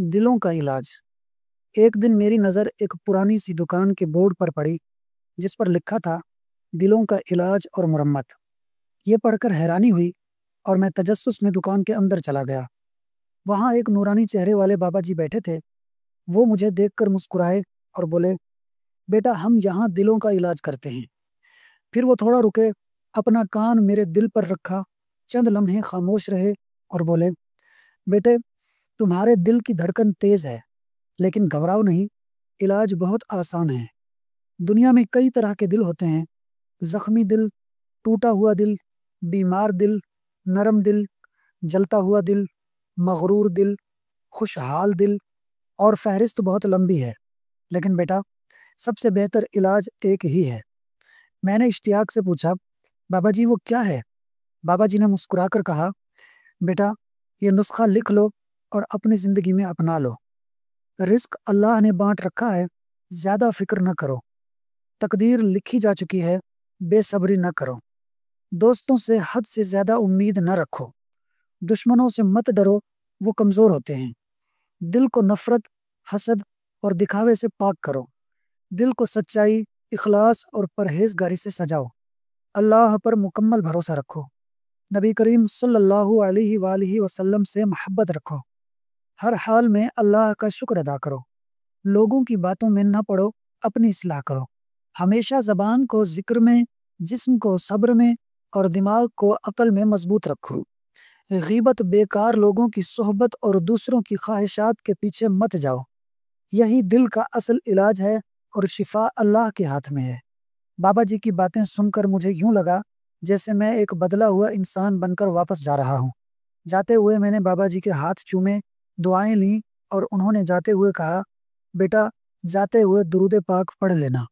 دلوں کا علاج۔ ایک دن میری نظر ایک پرانی سی دکان کے بورڈ پر پڑی جس پر لکھا تھا دلوں کا علاج اور مرمت۔ یہ پڑھ کر حیرانی ہوئی اور میں تجسس میں دکان کے اندر چلا گیا۔ وہاں ایک نورانی چہرے والے بابا جی بیٹھے تھے۔ وہ مجھے دیکھ کر مسکرائے اور بولے، بیٹا ہم یہاں دلوں کا علاج کرتے ہیں۔ پھر وہ تھوڑا رکے، اپنا کان میرے دل پر رکھا، چند لمحے خاموش رہے اور بولے، بیٹے تمہارے دل کی دھڑکن تیز ہے لیکن گھبراؤ نہیں، علاج بہت آسان ہے۔ دنیا میں کئی طرح کے دل ہوتے ہیں، زخمی دل، ٹوٹا ہوا دل، بیمار دل، نرم دل، جلتا ہوا دل، مغرور دل، خوشحال دل، اور فہرست بہت لمبی ہے، لیکن بیٹا سب سے بہتر علاج ایک ہی ہے۔ میں نے اشتیاق سے پوچھا، بابا جی وہ کیا ہے؟ بابا جی نے مسکرا کر کہا، بیٹا یہ نسخہ لکھ لو اور اپنی زندگی میں اپنا لو۔ رزق اللہ نے بانٹ رکھا ہے، زیادہ فکر نہ کرو۔ تقدیر لکھی جا چکی ہے، بے صبری نہ کرو۔ دوستوں سے حد سے زیادہ امید نہ رکھو۔ دشمنوں سے مت ڈرو، وہ کمزور ہوتے ہیں۔ دل کو نفرت، حسد اور دکھاوے سے پاک کرو۔ دل کو سچائی، اخلاص اور پرہیزگاری سے سجاؤ۔ اللہ پر مکمل بھروسہ رکھو۔ نبی کریم صلی اللہ علیہ وآلہ وسلم سے محبت رکھو۔ ہر حال میں اللہ کا شکر ادا کرو۔ لوگوں کی باتوں میں نہ پڑو، اپنی اصلاح کرو۔ ہمیشہ زبان کو ذکر میں، جسم کو صبر میں اور دماغ کو عقل میں مضبوط رکھو۔ غیبت، بیکار لوگوں کی صحبت اور دوسروں کی خواہشات کے پیچھے مت جاؤ۔ یہی دل کا اصل علاج ہے اور شفا اللہ کے ہاتھ میں ہے۔ بابا جی کی باتیں سن کر مجھے یوں لگا جیسے میں ایک بدلا ہوا انسان بن کر واپس جا رہا ہوں۔ جاتے ہوئے میں نے بابا جی کے ہاتھ چومے، دعائیں لیں اور انہوں نے جاتے ہوئے کہا، بیٹا جاتے ہوئے درود پاک پڑھ لینا۔